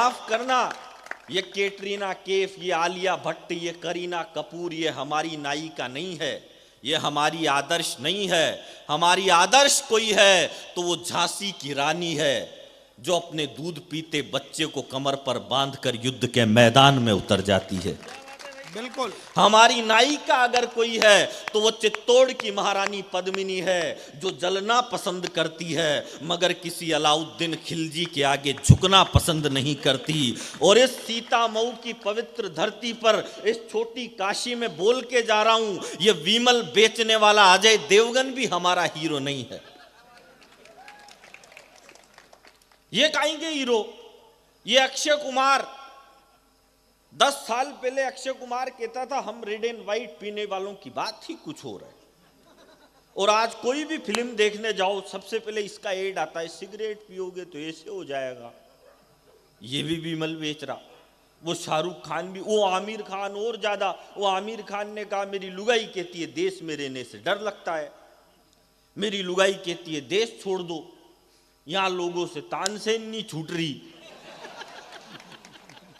माफ करना, ये कैटरीना कैफ, ये आलिया भट्ट, ये करीना कपूर, ये हमारी नायिका नहीं है, ये हमारी आदर्श नहीं है। हमारी आदर्श कोई है तो वो झांसी की रानी है, जो अपने दूध पीते बच्चे को कमर पर बांधकर युद्ध के मैदान में उतर जाती है। बिल्कुल। हमारी नायिका अगर कोई है तो वो चित्तौड़ की महारानी पद्मिनी है, जो जलना पसंद करती है मगर किसी अलाउद्दीन खिलजी के आगे झुकना पसंद नहीं करती। और इस सीता मऊ की पवित्र धरती पर, इस छोटी काशी में बोल के जा रहा हूं, ये विमल बेचने वाला अजय देवगन भी हमारा हीरो नहीं है। ये कहेंगे हीरो, ये अक्षय कुमार। 10 साल पहले अक्षय कुमार कहता था हम रेड एंड व्हाइट पीने वालों की बात ही कुछ हो रहा है, और आज कोई भी फिल्म देखने जाओ सबसे पहले इसका एड आता है, सिगरेट पियोगे तो ऐसे हो जाएगा। ये भी विमल बेच रहा। वो शाहरुख खान भी, वो आमिर खान और ज्यादा। वो आमिर खान ने कहा मेरी लुगाई कहती है देश में रहने से डर लगता है, मेरी लुगाई कहती है देश छोड़ दो, यहां लोगों से तानसेन नहीं छूट रही,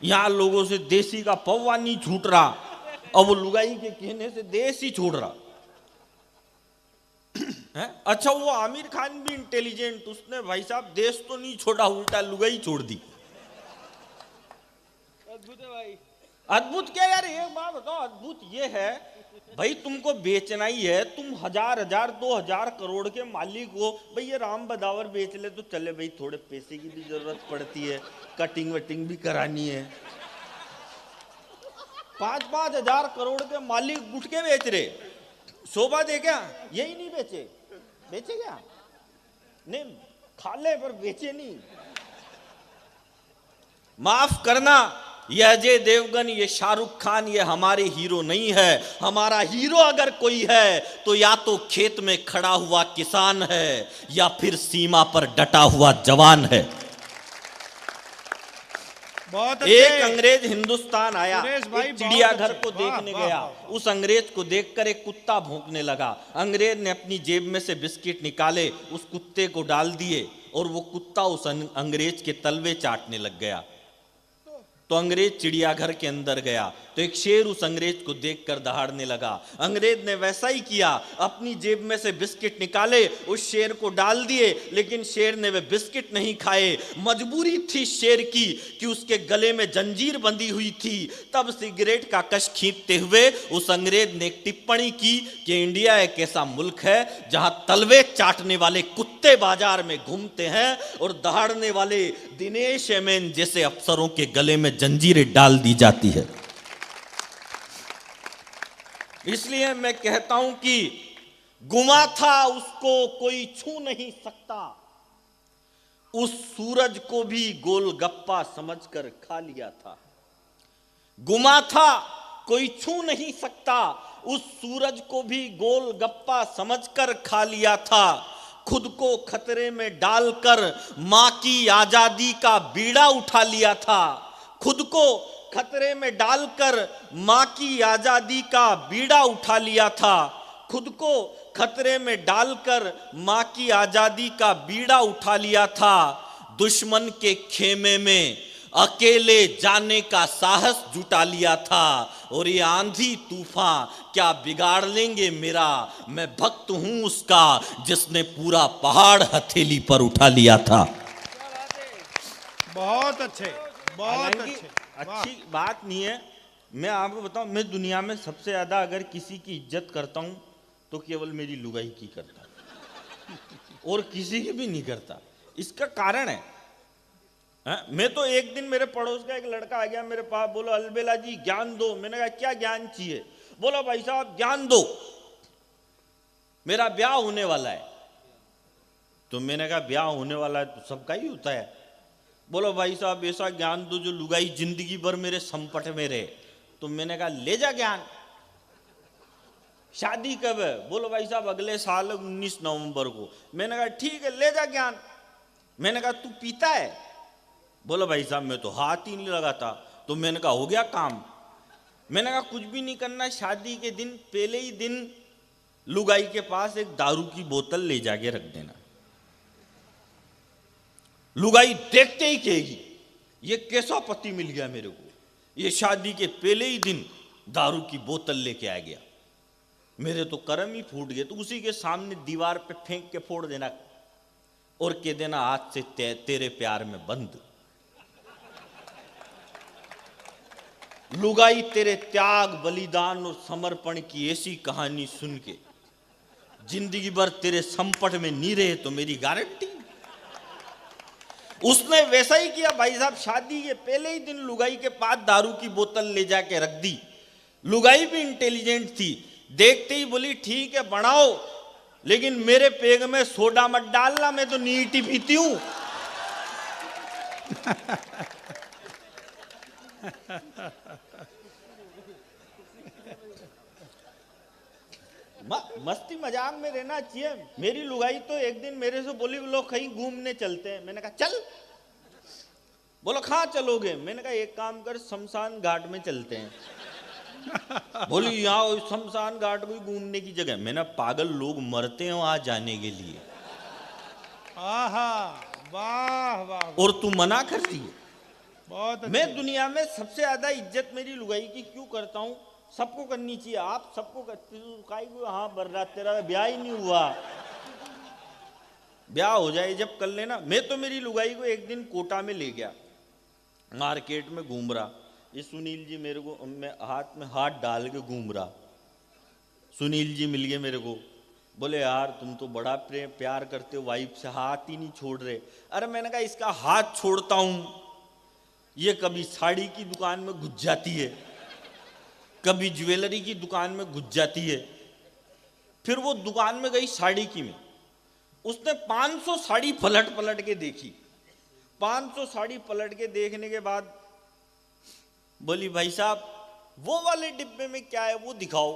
यहां लोगों से देसी का पौवा नहीं छूट रहा, और वो लुगाई के कहने से देश ही छोड़ रहा है। अच्छा, वो आमिर खान भी इंटेलिजेंट, उसने भाई साहब देश तो नहीं छोड़ा, उल्टा लुगाई छोड़ दी। अद्भुत है भाई। अद्भुत क्या यार, एक बात बताओ, अद्भुत ये है भाई तुमको बेचना ही है, तुम 1000 2000 करोड़ के मालिक हो भाई, ये राम बदावर बेच ले तो चले भाई, थोड़े पैसे की भी जरूरत पड़ती है, कटिंग वटिंग भी करानी है। 5-5 हजार करोड़ के मालिक गुटके बेच रहे, शोभा दे क्या? यही नहीं बेचे, बेचे क्या? नहीं, खा ले पर बेचे नहीं। माफ करना, ये अजय देवगन, ये शाहरुख खान, ये हमारे हीरो नहीं है। हमारा हीरो अगर कोई है तो या तो खेत में खड़ा हुआ किसान है, या फिर सीमा पर डटा हुआ जवान है। बहुत एक अंग्रेज हिंदुस्तान आया, भाई, एक चिड़ियाघर को वाह, देखने वाह, गया। वाह। उस अंग्रेज को देखकर एक कुत्ता भौंकने लगा। अंग्रेज ने अपनी जेब में से बिस्किट निकाले, उस कुत्ते को डाल दिए, और वो कुत्ता उस अंग्रेज के तलवे चाटने लग गया। तो अंग्रेज चिड़ियाघर के अंदर गया तो एक शेर उस अंग्रेज को देखकर दहाड़ने लगा। अंग्रेज ने वैसा ही किया, अपनी जेब में से बिस्किट निकाले, उस शेर को डाल दिए, लेकिन शेर ने वे बिस्किट नहीं खाए। मजबूरी थी शेर की कि उसके गले में जंजीर बंधी हुई थी। तब सिगरेट का कश खींचते हुए उस अंग्रेज ने एक टिप्पणी की कि इंडिया एक ऐसा मुल्क है जहां तलवे चाटने वाले कुत्ते बाजार में घूमते हैं और दहाड़ने वाले दिनेश एमएन जैसे अफसरों के गले में जंजीरें डाल दी जाती है। इसलिए मैं कहता हूं कि गुमा था उसको कोई छू नहीं सकता, उस सूरज को भी गोलगप्पा समझकर खा लिया था। गुमा था कोई छू नहीं सकता, उस सूरज को भी गोलगप्पा समझकर खा लिया था। खुद को खतरे में डालकर मां की आजादी का बीड़ा उठा लिया था। खुद को खतरे में डालकर मां की आजादी का बीड़ा उठा लिया था। खुद को खतरे में डालकर मां की आजादी का बीड़ा उठा लिया था। दुश्मन के खेमे में अकेले जाने का साहस जुटा लिया था। और ये आंधी तूफान क्या बिगाड़ लेंगे मेरा, मैं भक्त हूं उसका जिसने पूरा पहाड़ हथेली पर उठा लिया था। बहुत अच्छे, बहुत अच्छे। अच्छी बात नहीं है। मैं आपको बताऊं, मैं दुनिया में सबसे ज्यादा अगर किसी की इज्जत करता हूं तो केवल मेरी लुगाई की करता हूं, और किसी की भी नहीं करता। इसका कारण है, मैं तो एक दिन मेरे पड़ोस का एक लड़का आ गया मेरे पास, बोलो अलबेला जी ज्ञान दो। मैंने कहा क्या ज्ञान चाहिए? बोलो भाई साहब ज्ञान दो, मेरा ब्याह होने वाला है। तो मैंने कहा ब्याह होने वाला है तो सबका ही होता है। बोलो भाई साहब ऐसा ज्ञान दो जो लुगाई जिंदगी भर मेरे संपट में रहे। तो मैंने कहा ले जा ज्ञान। शादी कब है? बोलो भाई साहब अगले साल 19 नवंबर को। मैंने कहा ठीक है ले जा ज्ञान। मैंने कहा तू पीता है? बोलो भाई साहब मैं तो हाथ ही नहीं लगाता। तो मैंने कहा हो गया काम। मैंने कहा कुछ भी नहीं करना, शादी के दिन पहले ही दिन लुगाई के पास एक दारू की बोतल ले जाके रख देना। लुगाई देखते ही कहेगी ये कैसा पति मिल गया मेरे को, ये शादी के पहले ही दिन दारू की बोतल लेके आ गया। मेरे तो कर्म ही फूट गए। तो उसी के सामने दीवार पे फेंक के फोड़ देना और कह देना आज से तेरे प्यार में बंद। लुगाई तेरे त्याग बलिदान और समर्पण की ऐसी कहानी सुन के जिंदगी भर तेरे संपट में नहीं रहे तो मेरी गारंटी। उसने वैसा ही किया भाई साहब। शादी के पहले ही दिन लुगाई के पास दारू की बोतल ले जाके रख दी। लुगाई भी इंटेलिजेंट थी, देखते ही बोली ठीक है बनाओ, लेकिन मेरे पेग में सोडा मत डालना, मैं तो नीटी पीती हूं। मस्ती मजाक में रहना चाहिए। मेरी लुगाई तो एक दिन मेरे से बोली लोग कहीं घूमने चलते हैं। मैंने कहा चल। बोलो कहाँ चलोगे? मैंने कहा एक काम कर, शमशान घाट में चलते हैं। बोली यहाँ शमशान घाट कोई घूमने की जगह? मैंने पागल, लोग मरते हैं वहां जाने के लिए। आहा, वाह वाह। और तू मना कर दी। बहुत मैं दुनिया में सबसे ज्यादा इज्जत मेरी लुगाई की क्यों करता हूँ? सबको करनी चाहिए, आप सबको करते हो। हाँ बर्रात, तेरा ब्याह ही नहीं हुआ, ब्याह हो जाए जब कर लेना। मैं तो मेरी लुगाई को एक दिन कोटा में ले गया, मार्केट में घूम रहा। ये सुनील जी मेरे को, मैं हाथ में हाथ डाल के घूम रहा। सुनील जी मिल गए मेरे को, बोले यार तुम तो बड़ा प्यार करते हो वाइफ से, हाथ ही नहीं छोड़ रहे। अरे मैंने कहा इसका हाथ छोड़ता हूं, ये कभी साड़ी की दुकान में घुस जाती है, कभी ज्वेलरी की दुकान में घुस जाती है। फिर वो दुकान में गई साड़ी की में, उसने 500 साड़ी पलट पलट के देखी। 500 साड़ी पलट के देखने के बाद बोली भाई साहब वो वाले डिब्बे में क्या है वो दिखाओ।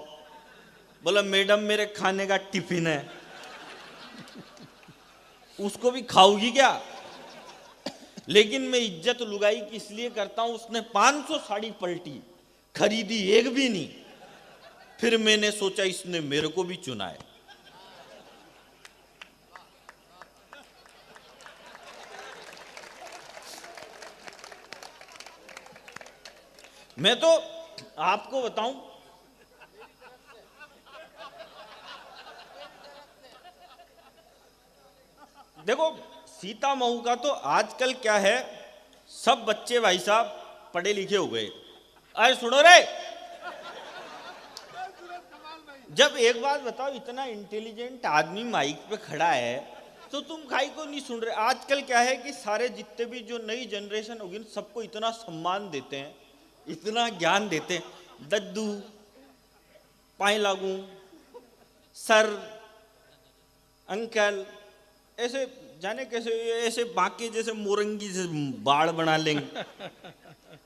बोला मैडम मेरे खाने का टिफिन है, उसको भी खाओगी क्या? लेकिन मैं इज्जत लुगाई की इसलिए करता हूं, उसने 500 साड़ी पलटी, खरीदी एक भी नहीं। फिर मैंने सोचा इसने मेरे को भी चुना है। मैं तो आपको बताऊं, देखो सीता महू का तो आजकल क्या है, सब बच्चे भाई साहब पढ़े लिखे हो गए। अरे सुनो रे, जब एक बात बताओ, इतना इंटेलिजेंट आदमी माइक पे खड़ा है तो तुम काहे को नहीं सुन रहे? आजकल क्या है कि सारे जितने भी जो नई जनरेशन होगी सबको इतना सम्मान देते हैं, इतना ज्ञान देते हैं। दद्दू, पाए लागू, सर, अंकल, ऐसे जाने कैसे ऐसे बाकी जैसे मोरंगी से बाढ़ बना लेंगे।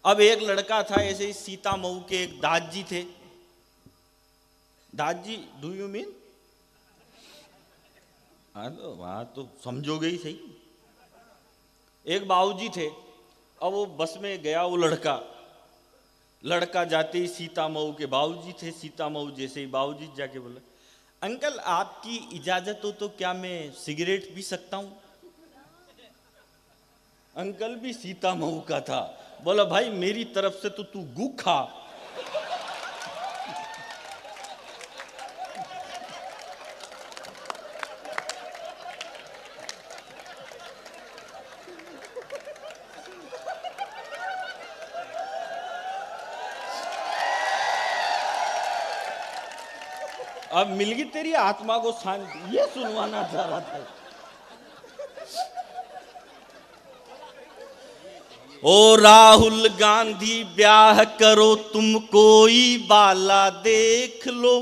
अब एक लड़का था ऐसे ही, सीता महू के एक दादी थे। दादी डू यू मीन? हाँ तो वहां तो समझोगे ही सही। एक बाबूजी थे, अब वो बस में गया वो लड़का जाते ही सीता महू के बाबूजी थे। सीता महू जैसे ही बाबूजी जाके बोला अंकल आपकी इजाजत हो तो क्या मैं सिगरेट पी सकता हूं? अंकल भी सीता महू का था, बोला भाई मेरी तरफ से तो तू गू खा। अब मिल गई तेरी आत्मा को शांति, ये सुनवाना चाह रहा था। ओ राहुल गांधी ब्याह करो तुम कोई बाला देख लो,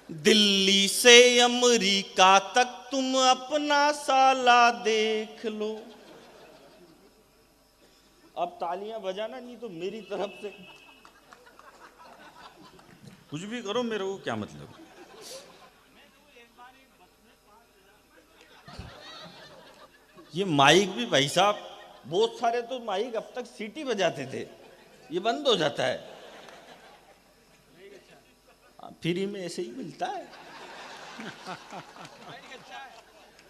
दिल्ली से अमेरिका तक तुम अपना साला देख लो। अब तालियां बजाना, नहीं तो मेरी तरफ से कुछ भी करो, मेरे को क्या मतलब। ये माइक भी भाई साहब, बहुत सारे तो माइक अब तक सीटी बजाते थे, ये बंद हो जाता है। फ्री में ऐसे ही मिलता है।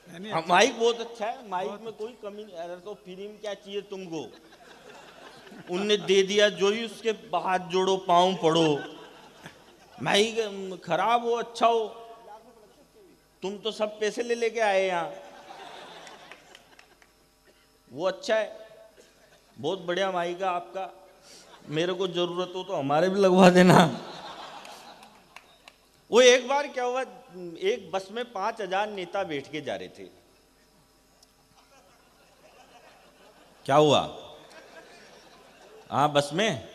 नहीं, हाँ, माइक बहुत अच्छा है, माइक में कोई कमी नहीं। अरे तो फ्री में क्या चाहिए तुमको? उनने दे दिया जो ही, उसके हाथ जोड़ो पाँव पड़ो। माइक खराब हो अच्छा हो, तुम तो सब पैसे ले लेके आए यहाँ। वो अच्छा है, बहुत बढ़िया माइक है आपका। मेरे को जरूरत हो तो हमारे भी लगवा देना। वो एक बार क्या हुआ, एक बस में 5,000 नेता बैठ के जा रहे थे। क्या हुआ? हाँ बस में,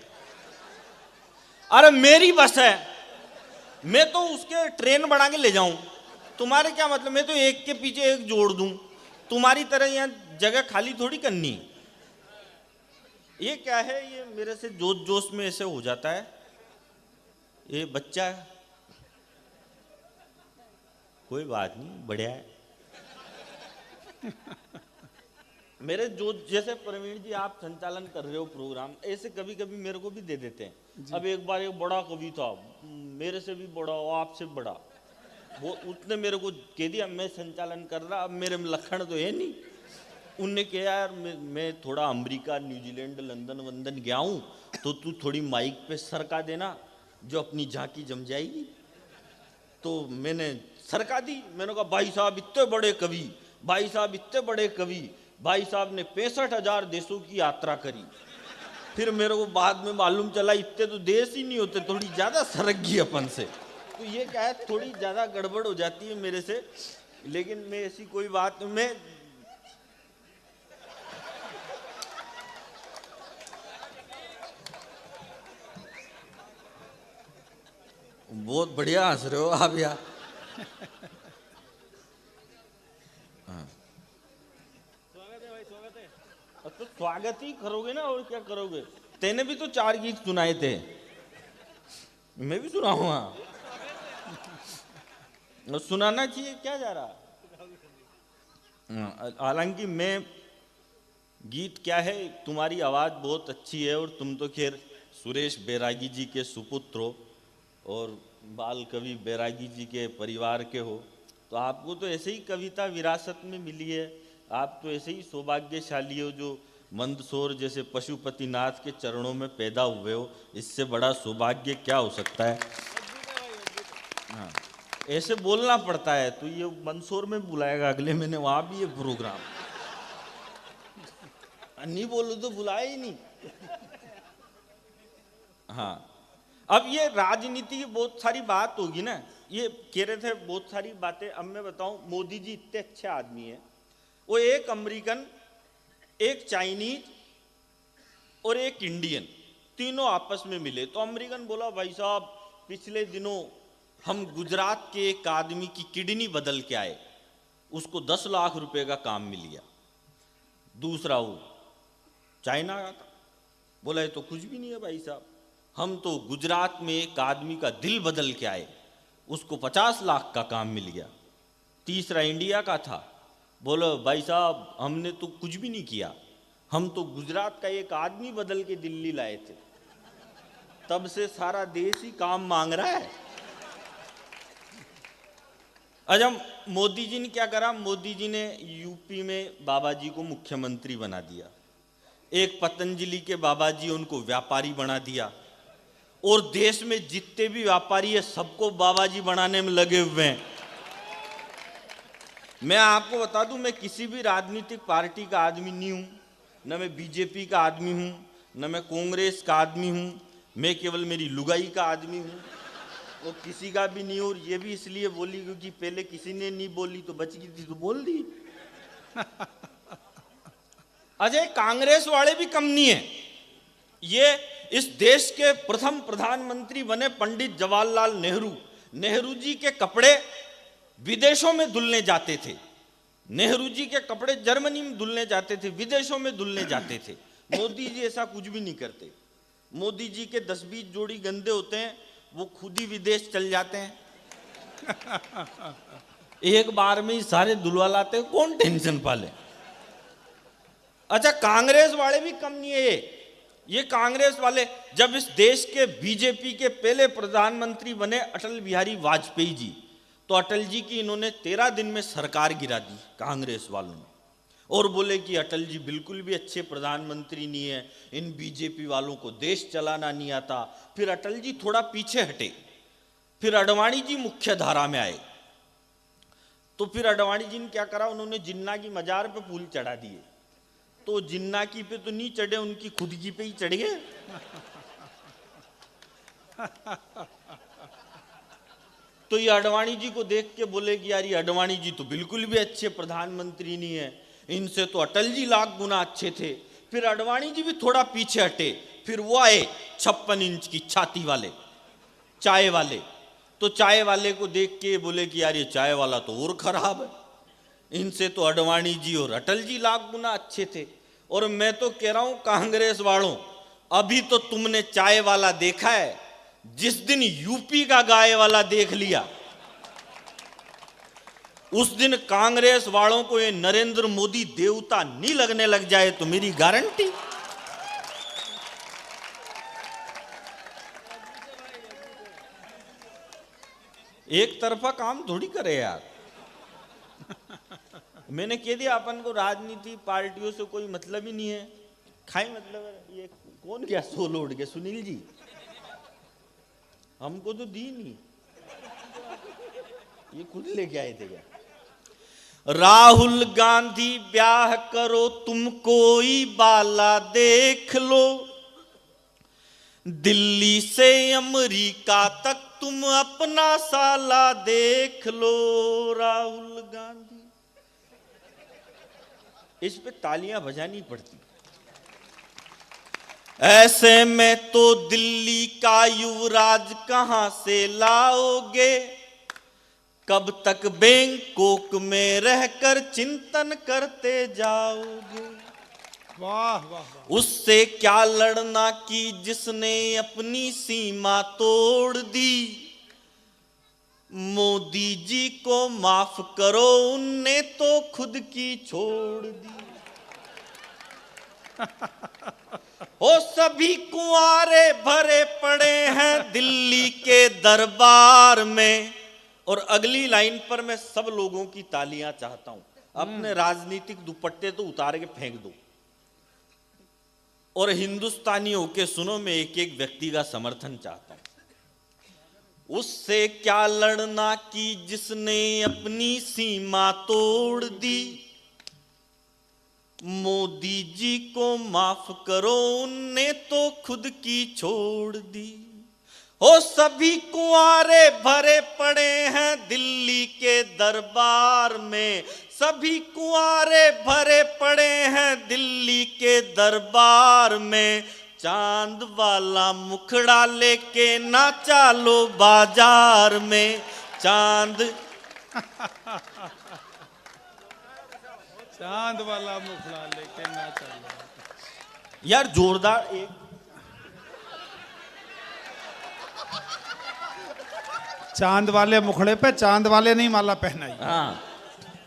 अरे मेरी बस है, मैं तो उसके ट्रेन बना के ले जाऊं, तुम्हारे क्या मतलब? मैं तो एक के पीछे एक जोड़ दूं, तुम्हारी तरह यहाँ जगह खाली थोड़ी करनी। ये क्या है, ये मेरे से जोश जोश में ऐसे हो जाता है। ये बच्चा है, कोई बात नहीं, बढ़िया है। मेरे जो जैसे प्रवीण जी आप संचालन कर रहे हो प्रोग्राम, ऐसे कभी कभी मेरे को भी दे देते हैं। अब एक बार एक बड़ा कवि था, मेरे से भी बड़ा, आपसे बड़ा, वो उसने मेरे को कह दिया मैं संचालन कर रहा, अब मेरे में लखन तो है नहीं। उनने कहा यार मैं थोड़ा अमेरिका, न्यूजीलैंड, लंदन वंदन गया हूँ, तो तू थोड़ी माइक पे सरका देना, जो अपनी झांकी जम जाएगी। तो मैंने सरका दी। मैंने कहा भाई साहब इतने बड़े कवि, भाई साहब इतने बड़े कवि, भाई साहब ने 65,000 देशों की यात्रा करी। फिर मेरे को बाद में मालूम चला इतने तो देश ही नहीं होते, थोड़ी ज्यादा सरक गई अपन से। तो ये क्या है, थोड़ी ज्यादा गड़बड़ हो जाती है मेरे से, लेकिन मैं ऐसी कोई बात, मैं बहुत बढ़िया हंस रहे हो आप यार। तो स्वागत ही करोगे ना, और क्या करोगे? तेने भी तो 4 गीत सुनाए थे, मैं भी सुनाऊंगा। सुनाना चाहिए, क्या जा रहा। हालांकि मैं गीत क्या है, तुम्हारी आवाज बहुत अच्छी है, और तुम तो खैर सुरेश बैरागी जी के सुपुत्र हो और बाल कवि बैरागी जी के परिवार के हो, तो आपको तो ऐसे ही कविता विरासत में मिली है। आप तो ऐसे ही सौभाग्यशाली हो जो मंदसौर जैसे पशुपतिनाथ के चरणों में पैदा हुए हो। इससे बड़ा सौभाग्य क्या हो सकता है? हाँ, ऐसे बोलना पड़ता है। तो ये मंदसौर में बुलाएगा अगले महीने, वहां भी ये प्रोग्राम। नहीं बोलो तो बुलाए ही नहीं। हाँ, अब ये राजनीति की बहुत सारी बात होगी ना, ये कह रहे थे बहुत सारी बातें। अब मैं बताऊं, मोदी जी इतने अच्छे आदमी हैं, वो एक अमेरिकन, एक चाइनीज और एक इंडियन, तीनों आपस में मिले। तो अमेरिकन बोला भाई साहब पिछले दिनों हम गुजरात के एक आदमी की किडनी बदल के आए, उसको 10 लाख रुपए का काम मिल गया। दूसरा वो चाइना का था, बोला ये तो कुछ भी नहीं है भाई साहब, हम तो गुजरात में एक आदमी का दिल बदल के आए, उसको 50 लाख का काम मिल गया। तीसरा इंडिया का था, बोलो भाई साहब हमने तो कुछ भी नहीं किया, हम तो गुजरात का एक आदमी बदल के दिल्ली लाए थे, तब से सारा देश ही काम मांग रहा है। अच्छा, मोदी जी ने क्या करा? मोदी जी ने यूपी में बाबा जी को मुख्यमंत्री बना दिया, एक पतंजलि के बाबा जी उनको व्यापारी बना दिया, और देश में जितने भी व्यापारी है सबको बाबा जी बनाने में लगे हुए हैं। मैं आपको बता दूं, मैं किसी भी राजनीतिक पार्टी का आदमी नहीं हूं, न मैं बीजेपी का आदमी हूं, न मैं कांग्रेस का आदमी हूं, मैं केवल मेरी लुगाई का आदमी हूं, वो किसी का भी नहीं। और ये भी इसलिए बोली क्योंकि पहले किसी ने नहीं बोली तो बच गई थी तो बोल दी। अजय, कांग्रेस वाले भी कम नहीं है। ये इस देश के प्रथम प्रधानमंत्री बने पंडित जवाहरलाल नेहरू, नेहरू जी के कपड़े विदेशों में धुलने जाते थे, नेहरू जी के कपड़े जर्मनी में धुलने जाते थे, विदेशों में धुलने जाते थे। मोदी जी ऐसा कुछ भी नहीं करते। मोदी जी के 10-20 जोड़ी गंदे होते हैं, वो खुद ही विदेश चल जाते हैं। एक बार में ही सारे धुलवा लाते हैं, कौन टेंशन पाले। अच्छा, कांग्रेस वाले भी कम नहीं है। ये कांग्रेस वाले, जब इस देश के बीजेपी के पहले प्रधानमंत्री बने अटल बिहारी वाजपेयी जी, तो अटल जी की इन्होंने 13 दिन में सरकार गिरा दी कांग्रेस वालों ने, और बोले कि अटल जी बिल्कुल भी अच्छे प्रधानमंत्री नहीं है, इन बीजेपी वालों को देश चलाना नहीं आता। फिर अटल जी थोड़ा पीछे हटे, फिर अडवाणी जी मुख्य धारा में आए। तो फिर अडवाणी जी ने क्या करा, उन्होंने जिन्ना की मजार पे फूल चढ़ा दिए। तो जिन्ना की पे तो नहीं चढ़े, उनकी खुद की पे ही चढ़ गए। तो ये अडवाणी जी को देख के बोले कि यार ये अडवाणी जी तो बिल्कुल भी अच्छे प्रधानमंत्री नहीं है, इनसे तो अटल जी लाख गुना अच्छे थे। फिर अडवाणी जी भी थोड़ा पीछे हटे, फिर वो आए 56 इंच की छाती वाले चाय वाले। तो चाय वाले को देख के बोले कि यार ये चाय वाला तो और खराब है, इनसे तो अडवाणी जी और अटल जी लाख गुना अच्छे थे। और मैं तो कह रहा हूं कांग्रेस वालों, अभी तो तुमने चाय वाला देखा है, जिस दिन यूपी का गाय वाला देख लिया, उस दिन कांग्रेस वालों को ये नरेंद्र मोदी देवता नहीं लगने लग जाए तो मेरी गारंटी। एक तरफा काम थोड़ी करे यार। मैंने कह दिया अपन को राजनीति पार्टियों से कोई मतलब ही नहीं है, खाई मतलब है। ये कौन गया सोलो उड़ के, सुनील जी हमको तो दी नहीं, ये खुद लेके आए थे क्या। राहुल गांधी ब्याह करो तुम कोई बाला देख लो, दिल्ली से अमेरिका तक तुम अपना साला देख लो। राहुल गांधी, इस पे तालियां बजानी पड़ती। ऐसे में तो दिल्ली का युवराज कहां से लाओगे, कब तक बैंकॉक में रहकर चिंतन करते जाओगे। वाह वाह वाह। उससे क्या लड़ना कि जिसने अपनी सीमा तोड़ दी, मोदी जी को माफ करो उनने तो खुद की छोड़ दी। ओ सभी कुंवारे भरे पड़े हैं दिल्ली के दरबार में। और अगली लाइन पर मैं सब लोगों की तालियां चाहता हूं। अपने राजनीतिक दुपट्टे तो उतार के फेंक दो और हिंदुस्तानी होके सुनो, मैं एक एक व्यक्ति का समर्थन चाहता हूं। उससे क्या लड़ना कि जिसने अपनी सीमा तोड़ दी, मोदी जी को माफ करो उनने तो खुद की छोड़ दी। ओ सभी कुंवारे भरे पड़े हैं दिल्ली के दरबार में, सभी कुंवारे भरे पड़े हैं दिल्ली के दरबार में। चांद वाला मुखड़ा लेके ना चालो बाजार में, चांद चांद वाला मुखड़ा लेके ना चलो। यार जोरदार एक चांद वाले मुखड़े पे चांद वाले नहीं माला पहनाई। हाँ,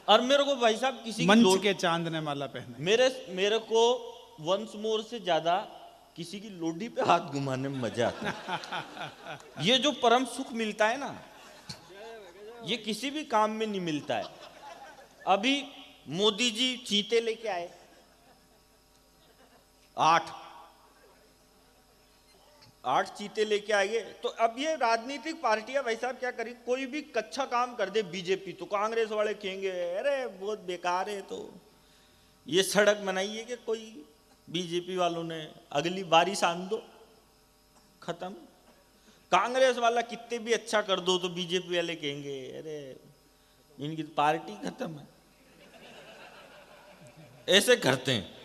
और मेरे को भाई साहब किसी मंच के चांद ने माला पहनाई। मेरे को वंस मोर से ज्यादा किसी की लोडी पे हाथ घुमाने में मजा आता है। ये जो परम सुख मिलता है ना, ये किसी भी काम में नहीं मिलता है। अभी मोदी जी चीते लेके आए 8 चीते लेके आए। तो अब ये राजनीतिक पार्टियां भाई साहब क्या करी, कोई भी कच्चा काम कर दे बीजेपी तो कांग्रेस वाले कहेंगे अरे बहुत बेकार है। तो ये सड़क बनाई है कि कोई बीजेपी वालों ने, अगली बारिश आन दो, खत्म। कांग्रेस वाला कितने भी अच्छा कर दो तो बीजेपी वाले कहेंगे अरे इनकी पार्टी खत्म है। ऐसे करते हैं।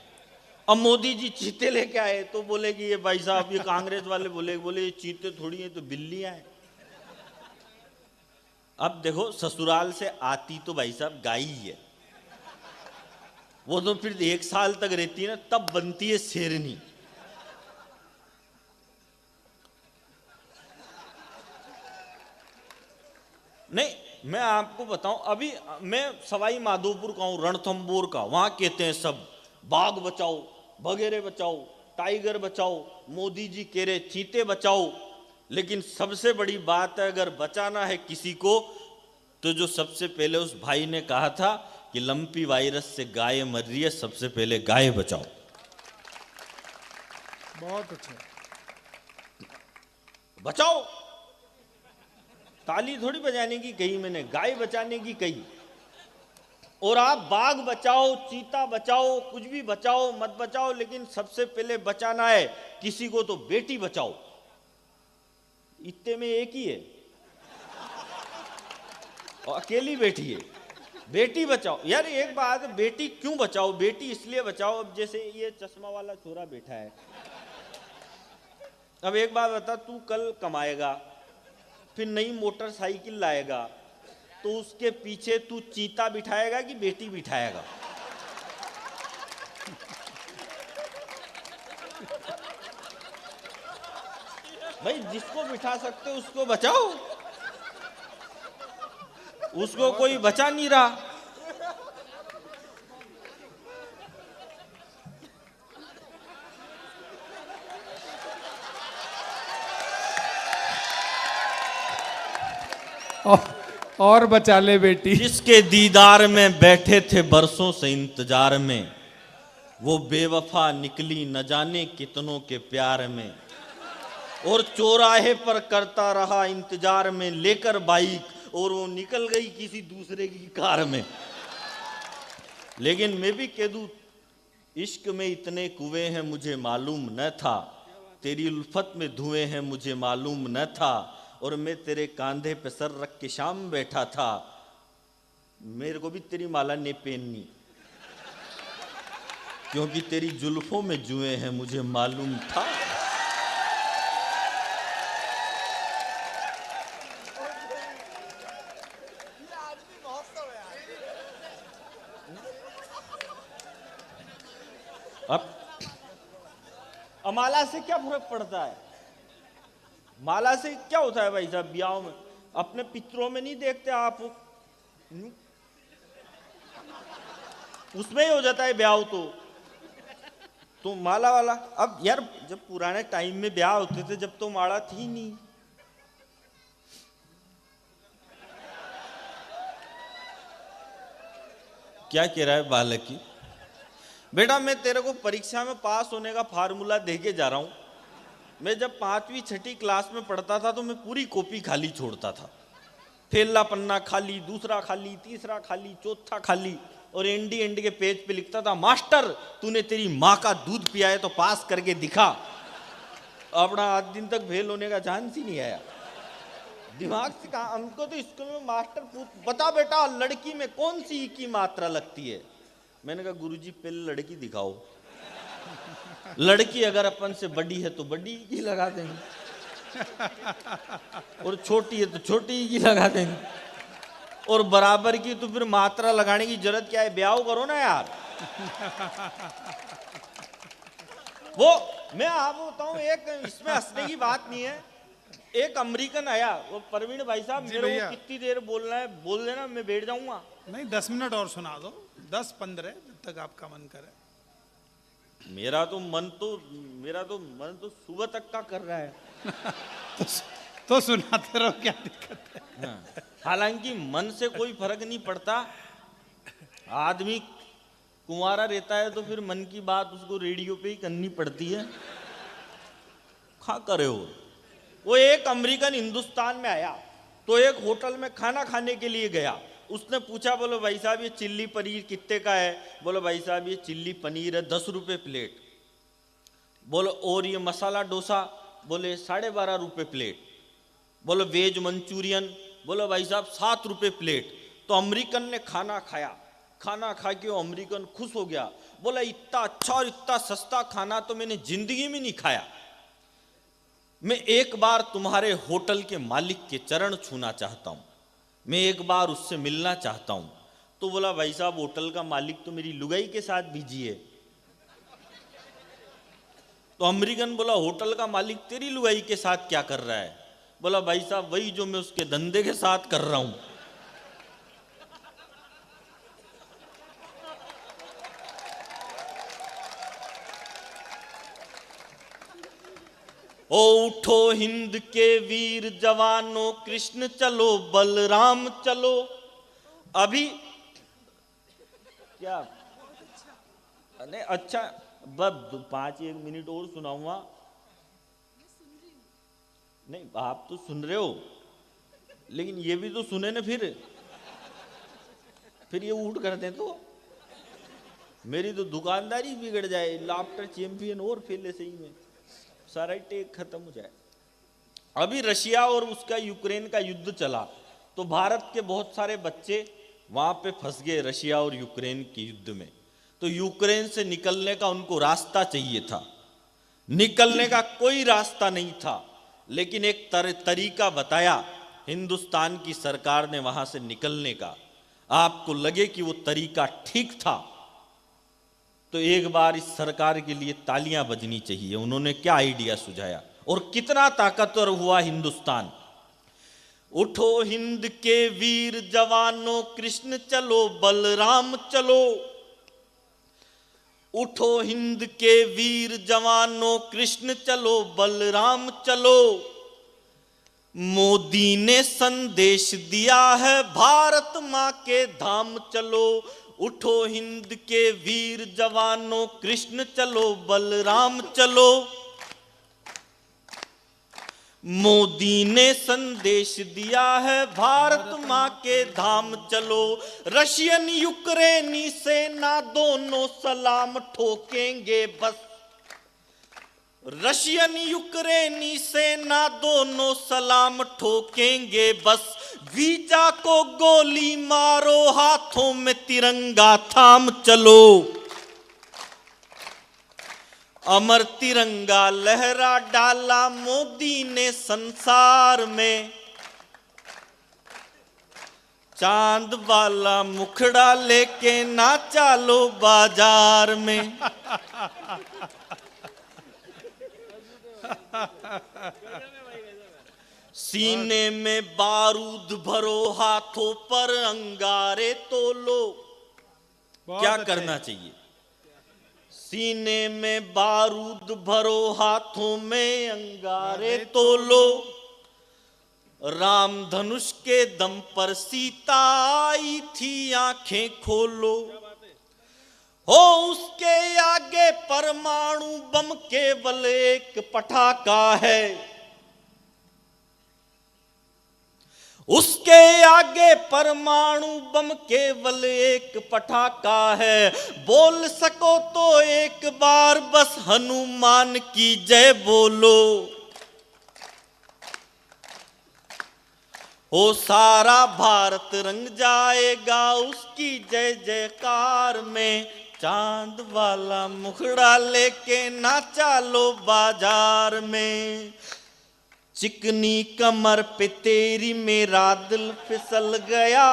अब मोदी जी चीते लेके आए तो बोले कि ये भाई साहब, ये कांग्रेस वाले बोले ये चीते थोड़ी है तो बिल्लियां हैं। अब देखो ससुराल से आती तो भाई साहब गाय ही है, वो तो फिर 1 साल तक रहती है ना, तब बनती है शेरनी। नहीं, मैं आपको बताऊं, अभी मैं सवाई माधोपुर का हूं, रणथंबोर का। वहां कहते हैं सब बाघ बचाओ, बघेरे बचाओ, टाइगर बचाओ, मोदी जी कह रहे चीते बचाओ। लेकिन सबसे बड़ी बात है, अगर बचाना है किसी को तो जो सबसे पहले उस भाई ने कहा था कि लंपी वायरस से गाय मर रही है, सबसे पहले गाय बचाओ। बहुत अच्छा। बचाओ, ताली थोड़ी बजाने की कही मैंने, गाय बचाने की कही। और आप बाघ बचाओ, चीता बचाओ, कुछ भी बचाओ मत बचाओ, लेकिन सबसे पहले बचाना है किसी को तो बेटी बचाओ। इतने में एक ही है और अकेली बेटी है, बेटी बचाओ। यार एक बात, बेटी क्यों बचाओ? बेटी इसलिए बचाओ, अब जैसे ये चश्मा वाला छोरा बैठा है, अब एक बात बता, तू कल कमाएगा, फिर नई मोटरसाइकिल लाएगा, तो उसके पीछे तू चीता बिठाएगा कि बेटी बिठाएगा? भाई जिसको बिठा सकते हो उसको बचाओ, उसको कोई बचा नहीं रहा। और बचा ले बेटी। जिसके दीदार में बैठे थे बरसों से इंतजार में, वो बेवफा निकली न जाने कितनों के प्यार में। और चौराहे पर करता रहा इंतजार में लेकर बाइक, और वो निकल गई किसी दूसरे की कार में। लेकिन मैं भी कह दूं, इश्क में इतने कुएं हैं मुझे मालूम न था, तेरी उल्फत में धुएं हैं मुझे मालूम न था। और मैं तेरे कांधे पे सर रख के शाम बैठा था, मेरे को भी तेरी माला ने पहननी, क्योंकि तेरी जुल्फों में जुएं हैं मुझे मालूम था। अब माला से क्या फर्क पड़ता है? माला से क्या होता है भाई साहब? ब्याह में अपने पितरों में नहीं देखते आप, उसमें ही हो जाता है ब्याह। तो माला वाला, अब यार जब पुराने टाइम में ब्याह होते थे जब तो माला थी नहीं। क्या कह रहा है बालक की? बेटा मैं तेरे को परीक्षा में पास होने का फार्मूला देके जा रहा हूं। मैं जब 5वीं 6ठी क्लास में पढ़ता था तो मैं पूरी कॉपी खाली छोड़ता था, पहला पन्ना खाली, दूसरा खाली, तीसरा खाली, चौथा खाली, और एंड के पेज पे लिखता था, मास्टर तूने तेरी माँ का दूध पिया है तो पास करके दिखा। अपना 8 दिन तक फेल होने का चांस ही नहीं आया। दिमाग से कहा, हमको तो स्कूल में मास्टर बता बेटा लड़की में कौन सी ई की मात्रा लगती है? मैंने कहा गुरुजी पहले लड़की दिखाओ, लड़की अगर अपन से बड़ी है तो बड़ी की लगा देंगे, और छोटी है तो छोटी की लगा देंगे, और बराबर की तो फिर मात्रा लगाने की जरूरत क्या है? ब्याह करो ना यार। वो मैं आपको बताऊं, एक इसमें हंसने की बात नहीं है। एक अमेरिकन आया, वो परवीन भाई साहब, मेरे को कितनी देर बोलना है बोल देना, मैं बैठ जाऊंगा। नहीं 10 मिनट और सुना दो, 10-15 जब तक आपका मन करे। मेरा तो मन तो सुबह तक का कर रहा है। तो सुनाते रहो, क्या दिक्कत है? हालांकि मन से कोई फर्क नहीं पड़ता। आदमी कुंवारा रहता है तो फिर मन की बात उसको रेडियो पे ही करनी पड़ती है। खा करे हो। वो एक अमेरिकन हिंदुस्तान में आया तो एक होटल में खाना खाने के लिए गया। उसने पूछा, बोलो भाई साहब ये चिल्ली पनीर कितने का है? बोलो भाई साहब ये चिल्ली पनीर है 10 रुपये प्लेट। बोलो और ये मसाला डोसा? बोले 12.5 रुपये प्लेट। बोलो वेज मंचूरियन? बोलो भाई साहब 7 रुपये प्लेट। तो अमेरिकन ने खाना खाया, खाना खा के वो अमेरिकन खुश हो गया, बोला इतना अच्छा और इतना सस्ता खाना तो मैंने जिंदगी में नहीं खाया। मैं एक बार तुम्हारे होटल के मालिक के चरण छूना चाहता हूं, मैं एक बार उससे मिलना चाहता हूं। तो बोला भाई साहब होटल का मालिक तो मेरी लुगाई के साथ बिजी है। तो अमेरिकन बोला होटल का मालिक तेरी लुगाई के साथ क्या कर रहा है? बोला भाई साहब वही जो मैं उसके धंधे के साथ कर रहा हूं। ओ उठो हिंद के वीर जवानों, कृष्ण चलो बलराम चलो, अभी क्या नहीं, अच्छा बस 5-1 मिनट और सुनाऊंगा। नहीं आप तो सुन रहे हो, लेकिन ये भी तो सुने ना, फिर ये उठ कर दें तो मेरी तो दुकानदारी बिगड़ जाए, लाफ्टर चैंपियन और फैले सही में, सारा टेक खत्म हो जाए। अभी रशिया और उसका यूक्रेन का युद्ध चला तो भारत के बहुत सारे बच्चे वहां पे फंस गए रशिया और यूक्रेन के युद्ध में। तो यूक्रेन से निकलने का उनको रास्ता चाहिए था, निकलने का कोई रास्ता नहीं था, लेकिन एक तरीका बताया हिंदुस्तान की सरकार ने वहां से निकलने का। आपको लगे कि वो तरीका ठीक था तो एक बार इस सरकार के लिए तालियां बजनी चाहिए। उन्होंने क्या आइडिया सुझाया और कितना ताकतवर हुआ हिंदुस्तान। उठो हिंद के वीर जवानों, कृष्ण चलो बलराम चलो। उठो हिंद के वीर जवानों, कृष्ण चलो बलराम चलो। मोदी ने संदेश दिया है, भारत मां के धाम चलो। उठो हिंद के वीर जवानों, कृष्ण चलो बलराम चलो। मोदी ने संदेश दिया है, भारत मां के धाम चलो। रशियन यूक्रेनी सेना दोनों सलाम ठोकेंगे बस। रशियन यूक्रेनी सेना दोनों सलाम ठोकेंगे बस। वीजा को गोली मारो, हाथों में तिरंगा थाम चलो। अमर तिरंगा लहरा डाला मोदी ने संसार में। चांद वाला मुखड़ा लेके नाचा लो बाजार में। सीने में बारूद भरो, हाथों पर अंगारे तोलो। क्या करना चाहिए? सीने में बारूद भरो, हाथों में अंगारे तोलो। राम धनुष के दम पर सीता आई थी, आंखें खोलो। हो उसके आगे परमाणु बम केवल एक पटाखा है। उसके आगे परमाणु बम केवल एक पटाखा है। बोल सको तो एक बार बस हनुमान की जय बोलो। हो सारा भारत रंग जाएगा उसकी जय जयकार में। चांद वाला मुखड़ा लेके नाचा लो बाजार में। चिकनी कमर पे तेरी मेरा दिल फिसल गया।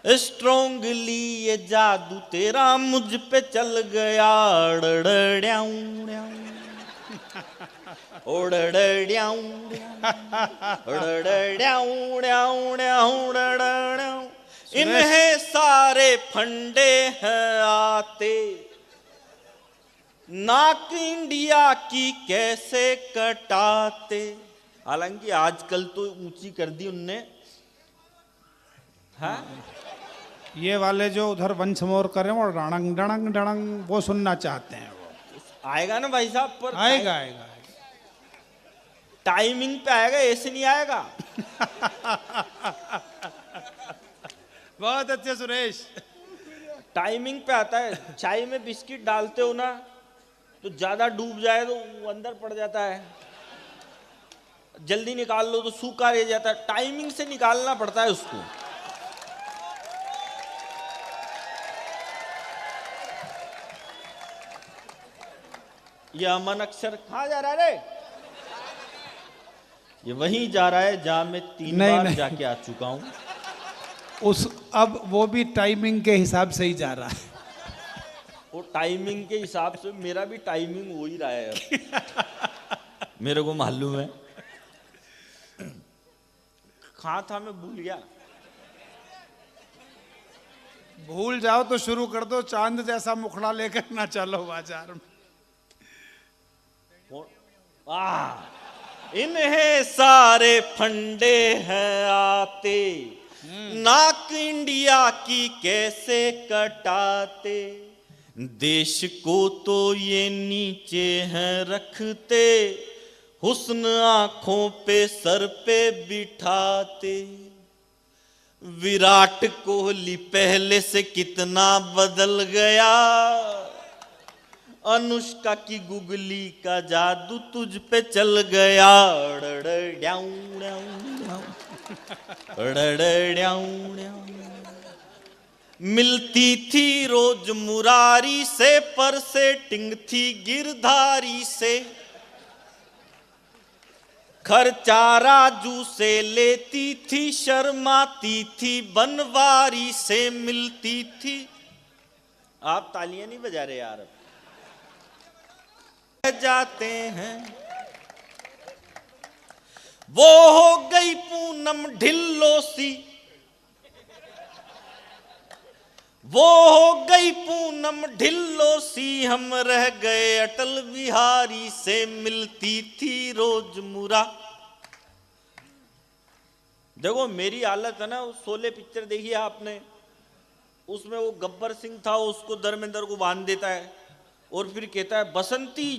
स्ट्रोंगली ये जादू तेरा मुझ पे चल गया। इन्हें सारे फंडे हैं आते, नाक इंडिया की कैसे कटाते। हालांकि आजकल तो ऊंची कर दी उनने। हाँ ये वाले जो उधर वंशमोर कर रहे हैं वो डणंग डणंग डणंग वो सुनना चाहते हैं। वो आएगा ना भाई साहब, पर आएगा आएगा टाइमिंग पे आएगा, ऐसे नहीं आएगा। बहुत अच्छे सुरेश, टाइमिंग पे आता है। चाय में बिस्किट डालते हो ना तो ज्यादा डूब जाए तो वो अंदर पड़ जाता है, जल्दी निकाल लो तो सूखा रह जाता है। टाइमिंग से निकालना पड़ता है उसको। ये अमन अक्षर कहाँ जा रहा है रे? ये वहीं जा रहा है जहां मैं 3 बार जाके आ चुका हूं। उस अब वो भी टाइमिंग के हिसाब से ही जा रहा है। वो टाइमिंग के हिसाब से, मेरा भी टाइमिंग हो ही रहा है अब। मेरे को मालूम है। कहाँ था मैं भूल गया। भूल जाओ तो शुरू कर दो, चांद जैसा मुखड़ा लेकर ना चलो बाजार में। इन्हें सारे फंडे हैं आते, नाक इंडिया की कैसे कटाते, देश को तो ये नीचे हैं रखते, हुस्न आंखों पे सर पे बिठाते। विराट कोहली पहले से कितना बदल गया, अनुष्का की गुगली का जादू तुझ पे चल गया। मिलती थी रोज मुरारी से, पर सेटिंग थी गिरधारी से, खर्चा राजू से लेती थी, शर्माती थी बनवारी से मिलती थी। आप तालियां नहीं बजा रहे यार, जाते हैं। वो हो गई पूनम ढिल्लो सी, वो हो गई पूनम ढिल्लो सी, हम रह गए अटल बिहारी से मिलती थी रोज मुरा। देखो मेरी हालत है ना, उस शोले पिक्चर देखी है आपने, उसमें वो गब्बर सिंह था, उसको धर्मेंद्र को बांध देता है और फिर कहता है बसंती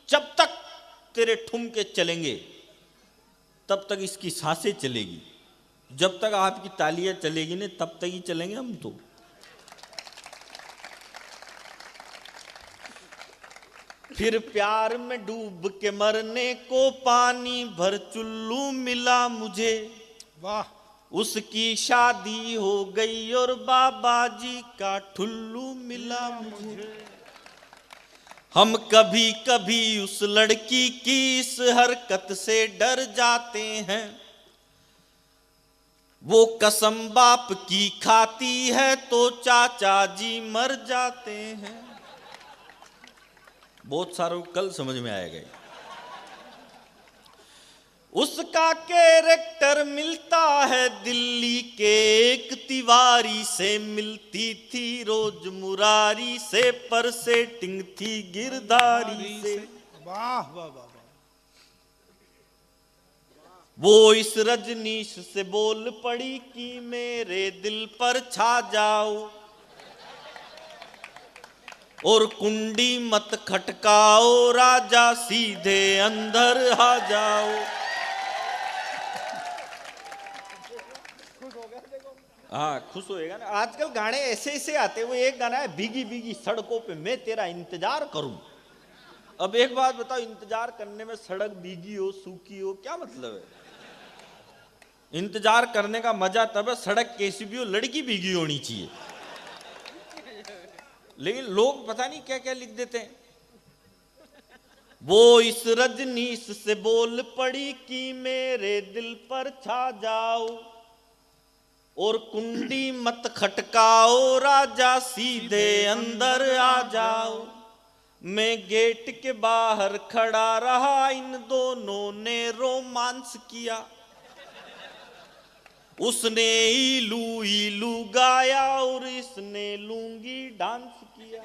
जब तक तेरे ठुमके चलेंगे तब तक इसकी सांसें चलेगी, जब तक आपकी तालियां चलेगी ना तब तक ही चलेंगे हम। तो फिर प्यार में डूब के मरने को पानी भर चुल्लू मिला मुझे, वाह। उसकी शादी हो गई और बाबा जी का ठुल्लू मिला मुझे। हम कभी कभी उस लड़की की इस हरकत से डर जाते हैं, वो कसम बाप की खाती है तो चाचा जी मर जाते हैं। बहुत सारों को कल समझ में आएगा। उसका कैरेक्टर मिलता है दिल्ली के एक तिवारी से, मिलती थी रोज मुरारी से, पर सेटिंग थी गिरधारी से। वाह वाह वाह। वो इस रजनीश से बोल पड़ी कि मेरे दिल पर छा जाओ, और कुंडी मत खटकाओ राजा, सीधे अंदर आ जाओ। हाँ खुश होएगा ना। आजकल गाने ऐसे ऐसे आते, वो एक गाना है भीगी भीगी सड़कों पे मैं तेरा इंतजार करूं। अब एक बात बताओ, इंतजार करने में सड़क भीगी हो सूखी हो क्या मतलब है? इंतजार करने का मजा तब है सड़क कैसी भी हो, लड़की भीगी होनी चाहिए। लेकिन लोग पता नहीं क्या क्या लिख देते हैं। वो इस रजनीश से बोल पड़ी कि मेरे दिल पर छा जाओ, और कुंडी मत खटकाओ राजा, सीधे अंदर आ जाओ। मैं गेट के बाहर खड़ा रहा, इन दोनों ने रोमांस किया। उसने इलू इलू गाया और इसने लूंगी डांस किया।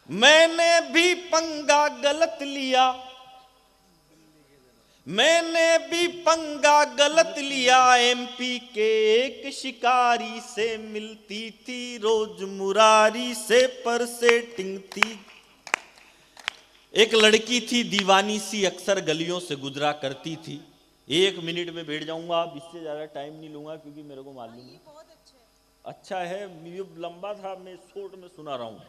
मैंने भी पंगा गलत लिया, मैंने भी पंगा गलत लिया, एमपी के एक शिकारी से, मिलती थी रोज मुरारी से, पर सेटिंग थी। एक लड़की थी दीवानी सी, अक्सर गलियों से गुजरा करती थी। 1 मिनट में बैठ जाऊंगा, अब इससे ज्यादा टाइम नहीं लूंगा क्योंकि मेरे को मालूम है। अच्छा है, ये लंबा था, मैं शॉर्ट में सुना रहा हूं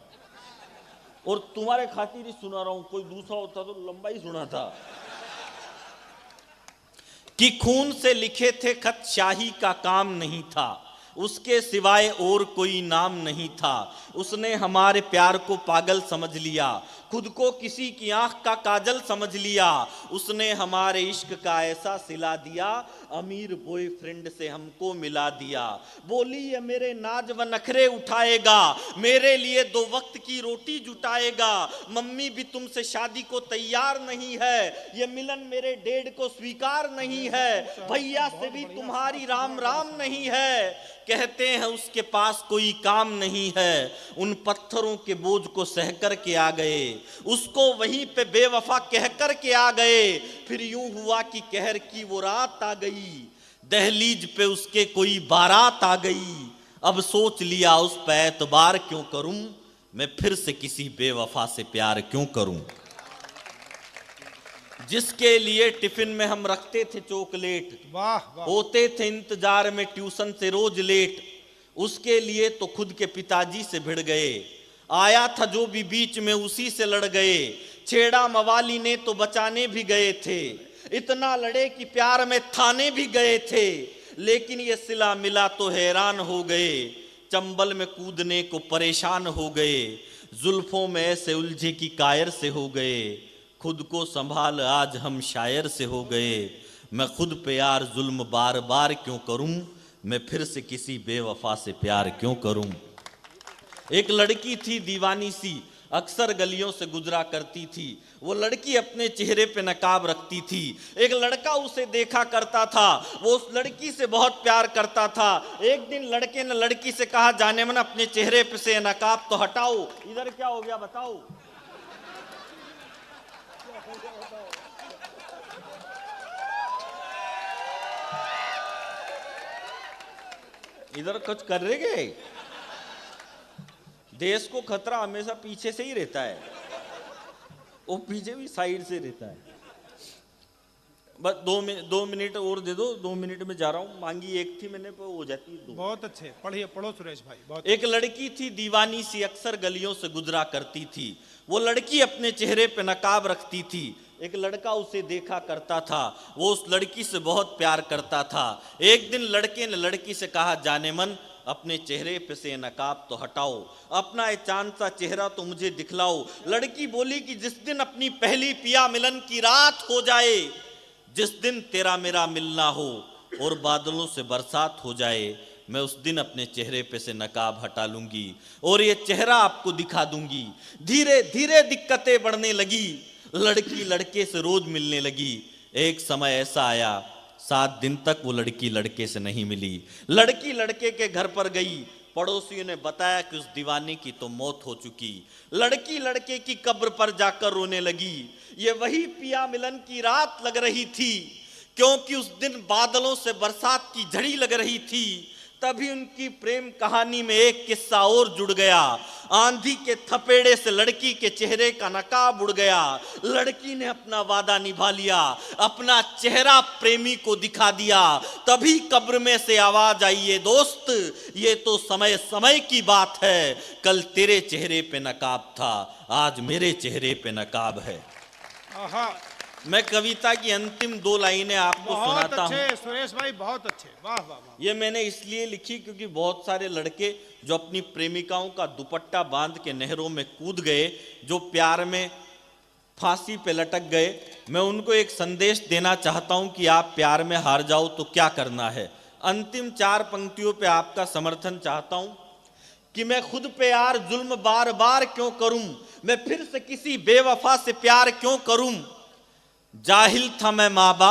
और तुम्हारे खातिर ही सुना रहा हूं। कोई दूसरा होता तो लंबा ही सुना था। कि खून से लिखे थे खत शाही का काम नहीं था, उसके सिवाय और कोई नाम नहीं था। उसने हमारे प्यार को पागल समझ लिया, खुद को किसी की आंख का काजल समझ लिया। उसने हमारे इश्क का ऐसा सिला दिया, अमीर बॉयफ्रेंड से हमको मिला दिया। बोली ये मेरे नाज व नखरे उठाएगा, मेरे लिए 2 वक्त की रोटी जुटाएगा। मम्मी भी तुमसे शादी को तैयार नहीं है, ये मिलन मेरे डैड को स्वीकार नहीं है। भैया से भी तुम्हारी राम राम नहीं है, कहते हैं उसके पास कोई काम नहीं है। उन पत्थरों के बोझ को सह कर के आ गए, उसको वहीं पे बेवफा कह कर के आ गए। फिर यूं हुआ कि कहर की वो रात आ गई, दहलीज पे उसके कोई बारात आ गई। अब सोच लिया उस पे एतबार क्यों करूं, मैं फिर से किसी बेवफा से प्यार क्यों करूं। जिसके लिए टिफिन में हम रखते थे चॉकलेट, वाह वाह, होते थे इंतजार में ट्यूशन से रोज लेट, उसके लिए तो खुद के पिताजी से भिड़ गए। आया था जो भी बीच में उसी से लड़ गए, छेड़ा मवाली ने तो बचाने भी गए थे। इतना लड़े कि प्यार में थाने भी गए थे, लेकिन ये सिला मिला तो हैरान हो गए। चंबल में कूदने को परेशान हो गए, जुल्फों में ऐसे उलझे कि कायर से हो गए। खुद को संभाल आज हम शायर से हो गए, मैं खुद पे यार जुल्म बार बार क्यों करूं, मैं फिर से किसी बेवफा से प्यार क्यों करूं। एक लड़की थी दीवानी सी, अक्सर गलियों से गुजरा करती थी। वो लड़की अपने चेहरे पे नकाब रखती थी। एक लड़का उसे देखा करता था, वो उस लड़की से बहुत प्यार करता था। एक दिन लड़के ने लड़की से कहा, जाने मन अपने चेहरे पे से नकाब तो हटाओ। इधर क्या हो गया बताओ। इधर कुछ कर रहे गए। देश को खतरा हमेशा पीछे से ही रहता है, वो पीछे भी साइड से रहता है। बस 2 मिनट और दे दो, 2 मिनट में जा रहा हूं। मांगी एक थी मैंने, पर हो जाती है 2। बहुत अच्छे, पढ़िए, पढ़ो सुरेश भाई, बहुत। एक लड़की थी दीवानी सी, अक्सर गलियों से गुजरा करती थी। वो लड़की अपने चेहरे पे नकाब रखती थी। एक लड़का उसे देखा करता था, वो उस लड़की से बहुत प्यार करता था। एक दिन लड़के ने लड़की से कहा, जाने मन अपने चेहरे पे से नकाब तो हटाओ, अपना ये चांद सा चेहरा तो मुझे दिखलाओ। लड़की बोली कि जिस दिन अपनी पहली पिया मिलन की रात हो जाए, जिस दिन तेरा मेरा मिलना हो और बादलों से बरसात हो जाए, मैं उस दिन अपने चेहरे पे से नकाब हटा लूंगी और ये चेहरा आपको दिखा दूंगी। धीरे धीरे दिक्कतें बढ़ने लगी, लड़की लड़के से रोज मिलने लगी। एक समय ऐसा आया, 7 दिन तक वो लड़की लड़के से नहीं मिली। लड़की लड़के के घर पर गई, पड़ोसियों ने बताया कि उस दीवाने की तो मौत हो चुकी। लड़की लड़के की कब्र पर जाकर रोने लगी। ये वही पिया मिलन की रात लग रही थी, क्योंकि उस दिन बादलों से बरसात की झड़ी लग रही थी। तभी उनकी प्रेम कहानी में एक किस्सा और जुड़ गया। आंधी के थपेड़े से लड़की के चेहरे का नकाब उड़ गया। लड़की ने अपना वादा निभा लिया, अपना चेहरा प्रेमी को दिखा दिया। तभी कब्र में से आवाज आई, ये दोस्त ये तो समय समय की बात है, कल तेरे चेहरे पे नकाब था, आज मेरे चेहरे पे नकाब है। आहा, मैं कविता की अंतिम 2 लाइनें आपको सुनाता हूं। अच्छे सुरेश भाई, बहुत अच्छे, वाह वाह वाह। ये मैंने इसलिए लिखी क्योंकि बहुत सारे लड़के जो अपनी प्रेमिकाओं का दुपट्टा बांध के नहरों में कूद गए, जो प्यार में फांसी पे लटक गए, मैं उनको एक संदेश देना चाहता हूं कि आप प्यार में हार जाओ तो क्या करना है। अंतिम 4 पंक्तियों पे आपका समर्थन चाहता हूं कि मैं खुद पे यार जुल्म बार बार क्यों करूं, मैं फिर से किसी बेवफा से प्यार क्यों करूं। जाहिल था मैं माँ बाप